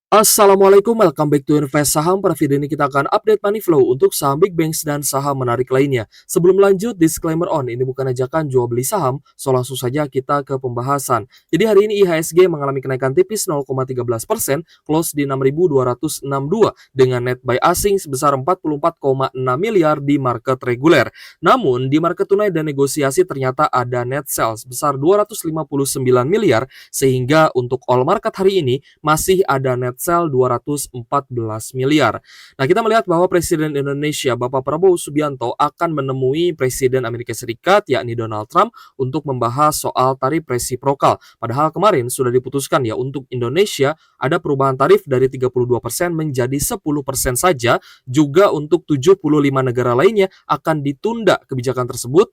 Assalamualaikum, welcome back to Invest Saham. Pada video ini kita akan update money flow untuk saham big banks dan saham menarik lainnya. Sebelum lanjut, disclaimer on, ini bukan ajakan jual beli saham, so langsung saja kita ke pembahasan. Jadi hari ini IHSG mengalami kenaikan tipis 0,13%, close di 6.262 dengan net buy asing sebesar 44,6 miliar di market reguler. Namun, di market tunai dan negosiasi ternyata ada net sell sebesar 259 miliar, sehingga untuk all market hari ini masih ada net sell 214 miliar. Nah, kita melihat bahwa Presiden Indonesia Bapak Prabowo Subianto akan menemui Presiden Amerika Serikat yakni Donald Trump untuk membahas soal tarif resiprokal. Padahal kemarin sudah diputuskan ya untuk Indonesia ada perubahan tarif dari 32% menjadi 10% saja, juga untuk 75 negara lainnya akan ditunda kebijakan tersebut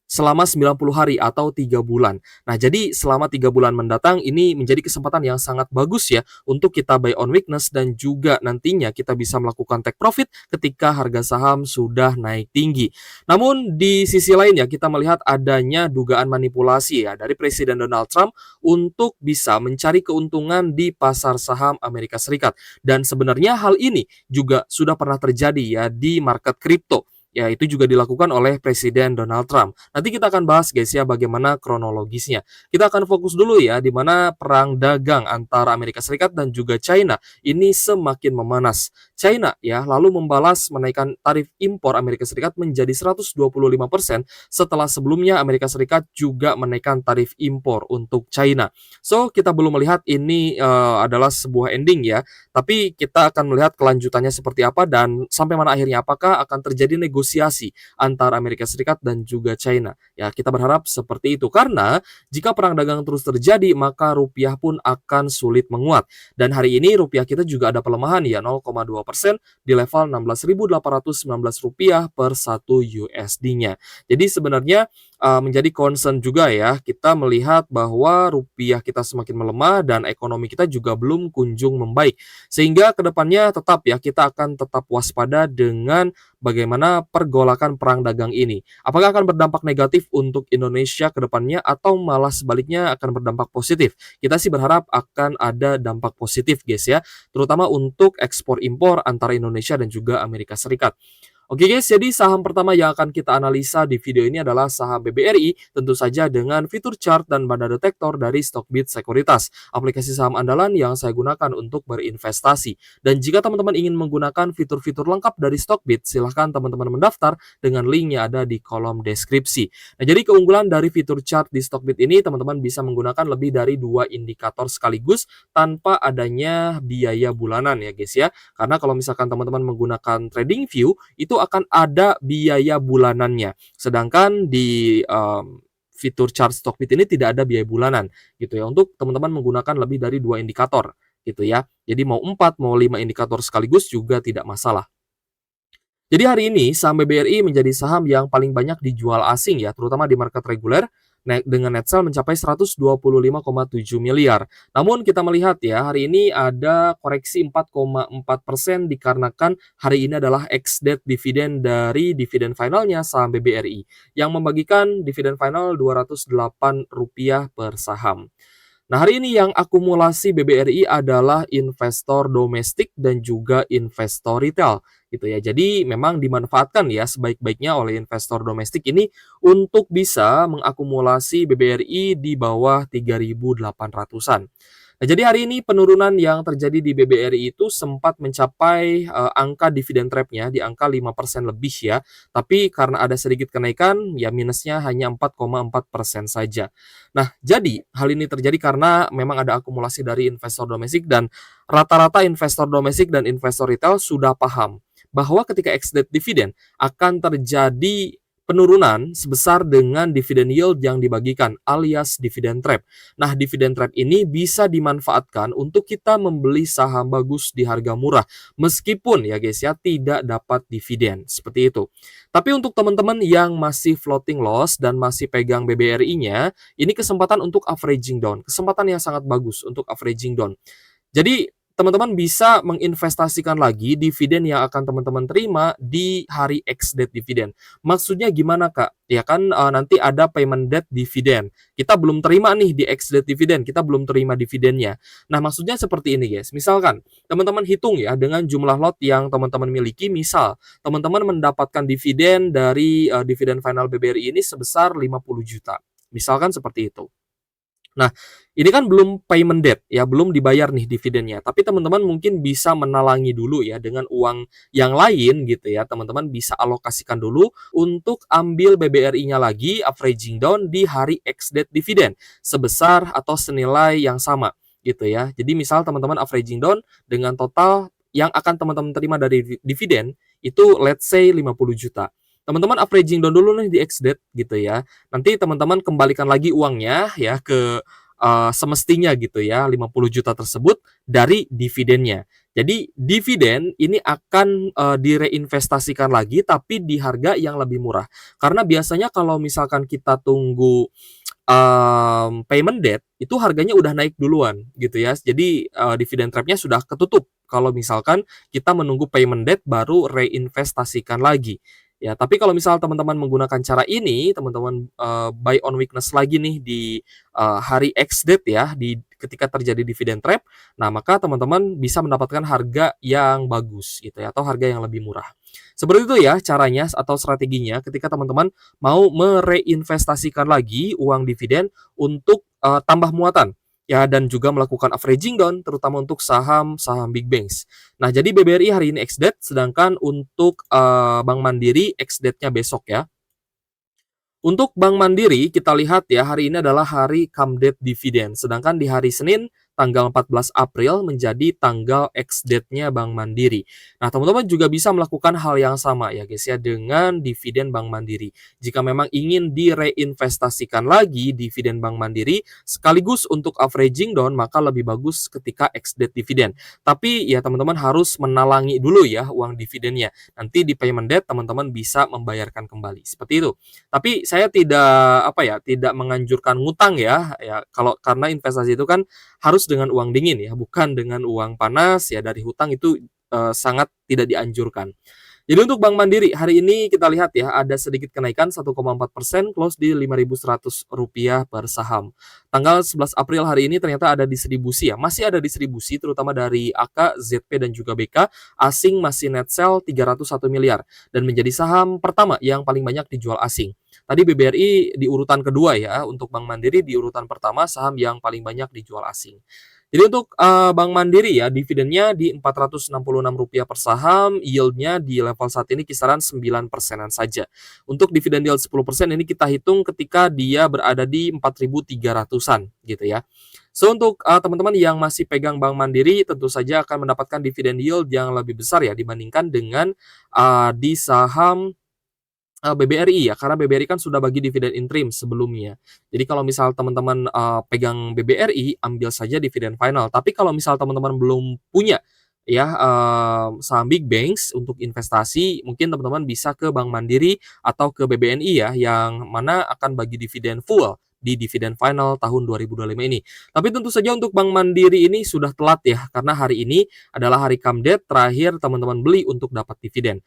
selama 90 hari atau 3 bulan. Nah, jadi selama 3 bulan mendatang ini menjadi kesempatan yang sangat bagus ya untuk kita buy on weakness dan juga nantinya kita bisa melakukan take profit ketika harga saham sudah naik tinggi. Namun di sisi lain ya kita melihat adanya dugaan manipulasi ya dari Presiden Donald Trump untuk bisa mencari keuntungan di pasar saham Amerika Serikat. Dan sebenarnya hal ini juga sudah pernah terjadi ya di market kripto. Ya, itu juga dilakukan oleh Presiden Donald Trump. Nanti kita akan bahas guys ya bagaimana kronologisnya. Kita akan fokus dulu ya di mana perang dagang antara Amerika Serikat dan juga China ini semakin memanas. China ya lalu membalas menaikkan tarif impor Amerika Serikat menjadi 125% setelah sebelumnya Amerika Serikat juga menaikkan tarif impor untuk China. So, kita belum melihat ini adalah sebuah ending ya, tapi kita akan melihat kelanjutannya seperti apa dan sampai mana akhirnya apakah akan terjadi negosiasi antara Amerika Serikat dan juga China. Ya, kita berharap seperti itu karena jika perang dagang terus terjadi maka rupiah pun akan sulit menguat. Dan hari ini rupiah kita juga ada pelemahan ya 0,2% di level 16.819 rupiah per 1 USD-nya. Jadi sebenarnya menjadi concern juga ya kita melihat bahwa rupiah kita semakin melemah dan ekonomi kita juga belum kunjung membaik. Sehingga kedepannya tetap ya kita akan tetap waspada dengan bagaimana pergolakan perang dagang ini. Apakah akan berdampak negatif untuk Indonesia ke depannya atau malah sebaliknya akan berdampak positif? Kita sih berharap akan ada dampak positif guys ya, terutama untuk ekspor impor antara Indonesia dan juga Amerika Serikat. Oke guys, jadi saham pertama yang akan kita analisa di video ini adalah saham BBRI, tentu saja dengan fitur chart dan banda detektor dari Stockbit Sekuritas, aplikasi saham andalan yang saya gunakan untuk berinvestasi. Dan jika teman-teman ingin menggunakan fitur-fitur lengkap dari Stockbit, silahkan teman-teman mendaftar dengan linknya ada di kolom deskripsi. Nah, jadi keunggulan dari fitur chart di Stockbit ini, teman-teman bisa menggunakan lebih dari 2 indikator sekaligus tanpa adanya biaya bulanan ya guys ya. Karena kalau misalkan teman-teman menggunakan TradingView, itu akan ada biaya bulanannya. Sedangkan di fitur chart Stockbit ini tidak ada biaya bulanan gitu ya untuk teman-teman menggunakan lebih dari 2 indikator gitu ya. Jadi mau 4 mau 5 indikator sekaligus juga tidak masalah. Jadi hari ini saham BBRI menjadi saham yang paling banyak dijual asing ya, terutama di market reguler, dengan net sell mencapai 125,7 miliar. Namun kita melihat ya, hari ini ada koreksi 4,4% dikarenakan hari ini adalah ex-date dividen dari dividen finalnya saham BBRI yang membagikan dividen final Rp208 per saham. Nah, hari ini yang akumulasi BBRI adalah investor domestik dan juga investor retail gitu ya. Jadi memang dimanfaatkan ya sebaik-baiknya oleh investor domestik ini untuk bisa mengakumulasi BBRI di bawah 3.800-an. Nah, jadi hari ini penurunan yang terjadi di BBRI itu sempat mencapai angka dividen trap-nya di angka 5% lebih ya. Tapi karena ada sedikit kenaikan, ya minusnya hanya 4,4% saja. Nah, jadi hal ini terjadi karena memang ada akumulasi dari investor domestik dan rata-rata investor domestik dan investor retail sudah paham bahwa ketika ex-date dividend akan terjadi penurunan sebesar dengan dividen yield yang dibagikan alias dividen trap. Nah, dividen trap ini bisa dimanfaatkan untuk kita membeli saham bagus di harga murah meskipun ya guys ya tidak dapat dividen seperti itu. Tapi untuk teman-teman yang masih floating loss dan masih pegang BBRI-nya, ini kesempatan untuk averaging down, kesempatan yang sangat bagus untuk averaging down. Jadi teman-teman bisa menginvestasikan lagi dividen yang akan teman-teman terima di hari X date dividen. Maksudnya gimana, Kak? Ya kan, nanti ada payment date dividen. Kita belum terima nih di X date dividen, kita belum terima dividennya. Nah, maksudnya seperti ini, guys. Misalkan teman-teman hitung ya dengan jumlah lot yang teman-teman miliki, misal teman-teman mendapatkan dividen dari dividen final BBRI ini sebesar 50 juta. Misalkan seperti itu. Nah, ini kan belum payment date ya, belum dibayar nih dividennya. Tapi teman-teman mungkin bisa menalangi dulu ya dengan uang yang lain gitu ya. Teman-teman bisa alokasikan dulu untuk ambil BBRI-nya lagi averaging down di hari X date dividen sebesar atau senilai yang sama gitu ya. Jadi misal teman-teman averaging down dengan total yang akan teman-teman terima dari dividen itu let's say 50 juta. Teman-teman averaging down dulu nih di X date gitu ya. Nanti teman-teman kembalikan lagi uangnya ya ke semestinya gitu ya, 50 juta tersebut dari dividennya. Jadi dividen ini akan direinvestasikan lagi tapi di harga yang lebih murah. Karena biasanya kalau misalkan kita tunggu payment date itu harganya udah naik duluan gitu ya. Jadi dividen trap-nya sudah ketutup kalau misalkan kita menunggu payment date baru reinvestasikan lagi. Ya, tapi kalau misal teman-teman menggunakan cara ini, teman-teman buy on weakness lagi nih di hari X date ya, di ketika terjadi dividen trap, nah maka teman-teman bisa mendapatkan harga yang bagus gitu ya, atau harga yang lebih murah. Seperti itu ya caranya atau strateginya ketika teman-teman mau mereinvestasikan lagi uang dividen untuk tambah muatan ya dan juga melakukan averaging down terutama untuk saham-saham big banks. Nah, jadi BBRI hari ini ex date sedangkan untuk Bank Mandiri ex date-nya besok ya. Untuk Bank Mandiri, kita lihat ya, hari ini adalah hari come date dividen. Sedangkan di hari Senin, tanggal 14 April menjadi tanggal ex date-nya Bank Mandiri. Nah, teman-teman juga bisa melakukan hal yang sama ya guys ya, dengan dividen Bank Mandiri. Jika memang ingin direinvestasikan lagi dividen Bank Mandiri, sekaligus untuk averaging down, maka lebih bagus ketika ex date dividen. Tapi ya teman-teman harus menalangi dulu ya uang dividennya. Nanti di payment date teman-teman bisa membayarkan kembali. Seperti itu. Tapi saya tidak menganjurkan ngutang ya, kalau karena investasi itu kan harus dengan uang dingin ya, bukan dengan uang panas ya dari hutang itu sangat tidak dianjurkan. Jadi untuk Bank Mandiri hari ini kita lihat ya ada sedikit kenaikan 1,4% close di Rp5.100 per saham. Tanggal 11 April hari ini ternyata ada distribusi ya, masih ada distribusi terutama dari AK, ZP dan juga BK, asing masih net sell 301 miliar dan menjadi saham pertama yang paling banyak dijual asing. Tadi BBRI di urutan kedua ya, untuk Bank Mandiri di urutan pertama saham yang paling banyak dijual asing. Jadi untuk Bank Mandiri ya, dividennya di Rp466 per saham, yield-nya di level saat ini kisaran 9%-an saja. Untuk dividen yield 10% ini kita hitung ketika dia berada di 4.300-an gitu ya. So untuk teman-teman yang masih pegang Bank Mandiri tentu saja akan mendapatkan dividen yield yang lebih besar ya dibandingkan dengan di saham BBRI ya, karena BBRI kan sudah bagi dividen interim sebelumnya. Jadi kalau misal teman-teman pegang BBRI, ambil saja dividen final. Tapi kalau misal teman-teman belum punya ya saham big banks untuk investasi, mungkin teman-teman bisa ke Bank Mandiri atau ke BBNI ya, yang mana akan bagi dividen full di dividen final tahun 2025 ini. Tapi tentu saja untuk Bank Mandiri ini sudah telat ya, karena hari ini adalah hari come date terakhir teman-teman beli untuk dapat dividen.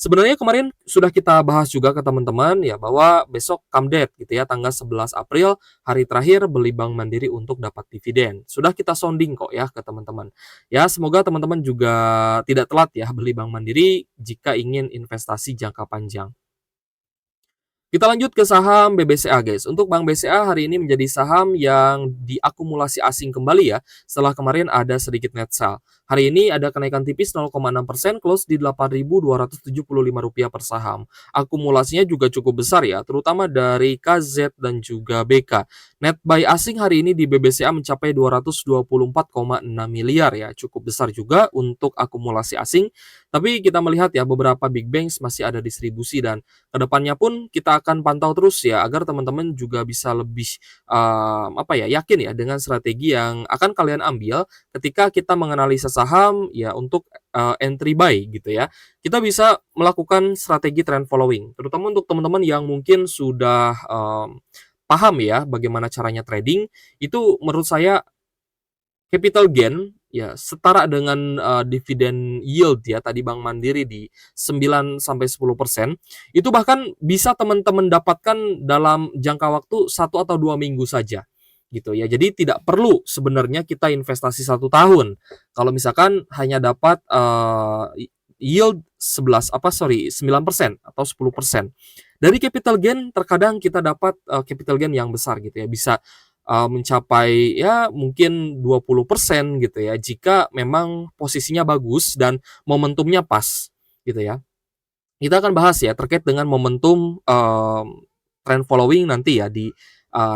Sebenarnya kemarin sudah kita bahas juga ke teman-teman ya bahwa besok come date gitu ya tanggal 11 April hari terakhir beli Bank Mandiri untuk dapat dividen. Sudah kita sounding kok ya ke teman-teman. Ya semoga teman-teman juga tidak telat ya beli Bank Mandiri jika ingin investasi jangka panjang. Kita lanjut ke saham BBCA guys. Untuk Bank BCA hari ini menjadi saham yang diakumulasi asing kembali ya setelah kemarin ada sedikit net sell. Hari ini ada kenaikan tipis 0,6% close di Rp8.275 per saham. Akumulasinya juga cukup besar ya, terutama dari KZ dan juga BK. Net buy asing hari ini di BBCA mencapai 224,6 miliar ya, cukup besar juga untuk akumulasi asing. Tapi kita melihat ya beberapa big banks masih ada distribusi dan kedepannya pun kita akan pantau terus ya agar teman-teman juga bisa lebih yakin ya dengan strategi yang akan kalian ambil ketika kita menganalisa saham ya untuk entry buy gitu ya. Kita bisa melakukan strategi trend following, terutama untuk teman-teman yang mungkin sudah paham ya bagaimana caranya trading, itu menurut saya capital gain ya setara dengan dividen yield ya tadi Bank Mandiri di 9 sampai 10%, itu bahkan bisa teman-teman dapatkan dalam jangka waktu 1 atau 2 minggu saja gitu ya. Jadi tidak perlu sebenarnya kita investasi 1 tahun. Kalau misalkan hanya dapat yield 9% atau 10%. Dari capital gain terkadang kita dapat capital gain yang besar gitu ya. Bisa mencapai ya mungkin 20% gitu ya, jika memang posisinya bagus dan momentumnya pas, gitu ya. Kita akan bahas ya terkait dengan momentum, trend following nanti ya di,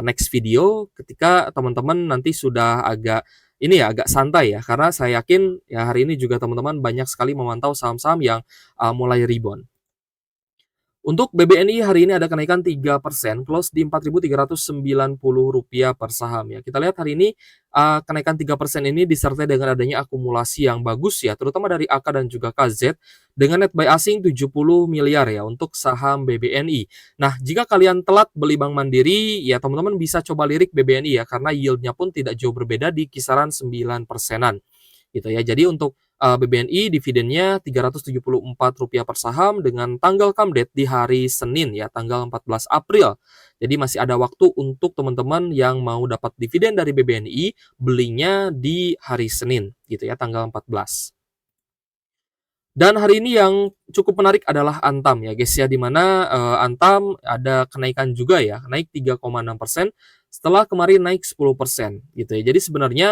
next video ketika teman-teman nanti sudah agak ini ya, agak santai ya, karena saya yakin ya hari ini juga teman-teman banyak sekali memantau saham-saham yang, mulai rebound. Untuk BBNI hari ini ada kenaikan 3%, close di Rp4.390 per saham ya. Kita lihat hari ini kenaikan 3% ini disertai dengan adanya akumulasi yang bagus ya, terutama dari AK dan juga KZ dengan net buy asing 70 miliar ya untuk saham BBNI. Nah, jika kalian telat beli Bank Mandiri, ya teman-teman bisa coba lirik BBNI ya, karena yieldnya pun tidak jauh berbeda di kisaran 9%-an gitu ya. Jadi untuk BBNI dividennya Rp374 per saham dengan tanggal come date di hari Senin ya, tanggal 14 April. Jadi masih ada waktu untuk teman-teman yang mau dapat dividen dari BBNI belinya di hari Senin gitu ya, tanggal 14. Dan hari ini yang cukup menarik adalah Antam ya guys ya, di mana Antam ada kenaikan juga ya, naik 3,6% setelah kemarin naik 10% gitu ya. Jadi sebenarnya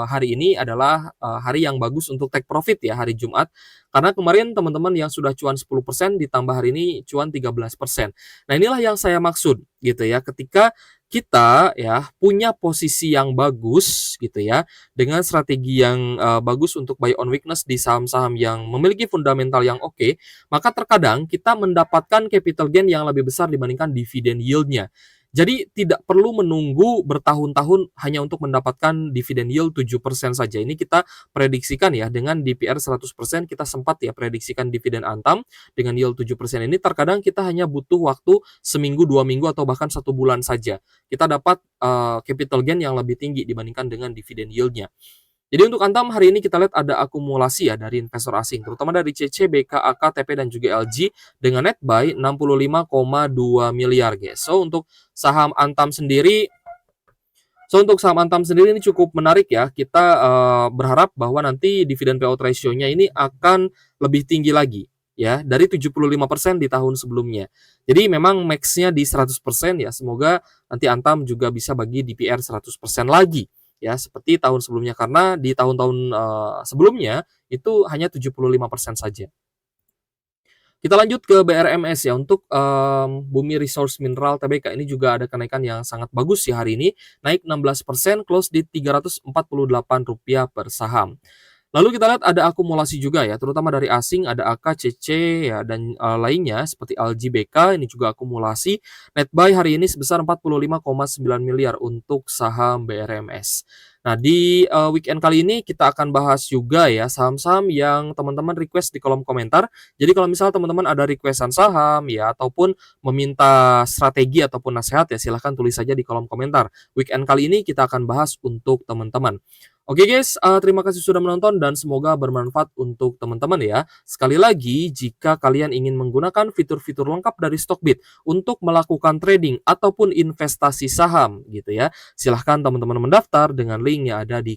hari ini adalah hari yang bagus untuk take profit ya, hari Jumat. Karena kemarin teman-teman yang sudah cuan 10% ditambah hari ini cuan 13%. Nah, inilah yang saya maksud gitu ya, ketika kita ya punya posisi yang bagus gitu ya, dengan strategi yang bagus untuk buy on weakness di saham-saham yang memiliki fundamental yang oke, maka terkadang kita mendapatkan capital gain yang lebih besar dibandingkan dividen yield-nya. Jadi tidak perlu menunggu bertahun-tahun hanya untuk mendapatkan dividen yield 7% saja. Ini kita prediksikan ya, dengan DPR 100% kita sempat ya prediksikan dividen Antam dengan yield 7% ini, terkadang kita hanya butuh waktu seminggu, 2 minggu, atau bahkan 1 bulan saja. Kita dapat capital gain yang lebih tinggi dibandingkan dengan dividen yield-nya. Jadi untuk Antam hari ini kita lihat ada akumulasi ya dari investor asing, terutama dari CC, BK, AK, TP, dan juga LG dengan net buy 65,2 miliar guys. So untuk saham Antam sendiri ini cukup menarik ya. Kita berharap bahwa nanti dividen payout ratio-nya ini akan lebih tinggi lagi ya, dari 75% di tahun sebelumnya. Jadi memang max-nya di 100% ya. Semoga nanti Antam juga bisa bagi DPR 100% lagi ya, seperti tahun sebelumnya, karena di tahun-tahun sebelumnya itu hanya 75% saja. Kita lanjut ke BRMS ya, untuk Bumi Resource Mineral Tbk ini juga ada kenaikan yang sangat bagus ya hari ini, naik 16%, close di Rp348 per saham. Lalu kita lihat ada akumulasi juga ya, terutama dari asing, ada AK, CC ya, dan lainnya seperti LG, BK ini juga akumulasi. Net buy hari ini sebesar 45,9 miliar untuk saham BRMS. Nah, di weekend kali ini kita akan bahas juga ya saham-saham yang teman-teman request di kolom komentar. Jadi kalau misal teman-teman ada requestan saham ya, ataupun meminta strategi ataupun nasihat ya, silahkan tulis saja di kolom komentar. Weekend kali ini kita akan bahas untuk teman-teman. Oke guys, terima kasih sudah menonton dan semoga bermanfaat untuk teman-teman ya. Sekali lagi, jika kalian ingin menggunakan fitur-fitur lengkap dari Stockbit untuk melakukan trading ataupun investasi saham gitu ya, silahkan teman-teman mendaftar dengan link yang ada di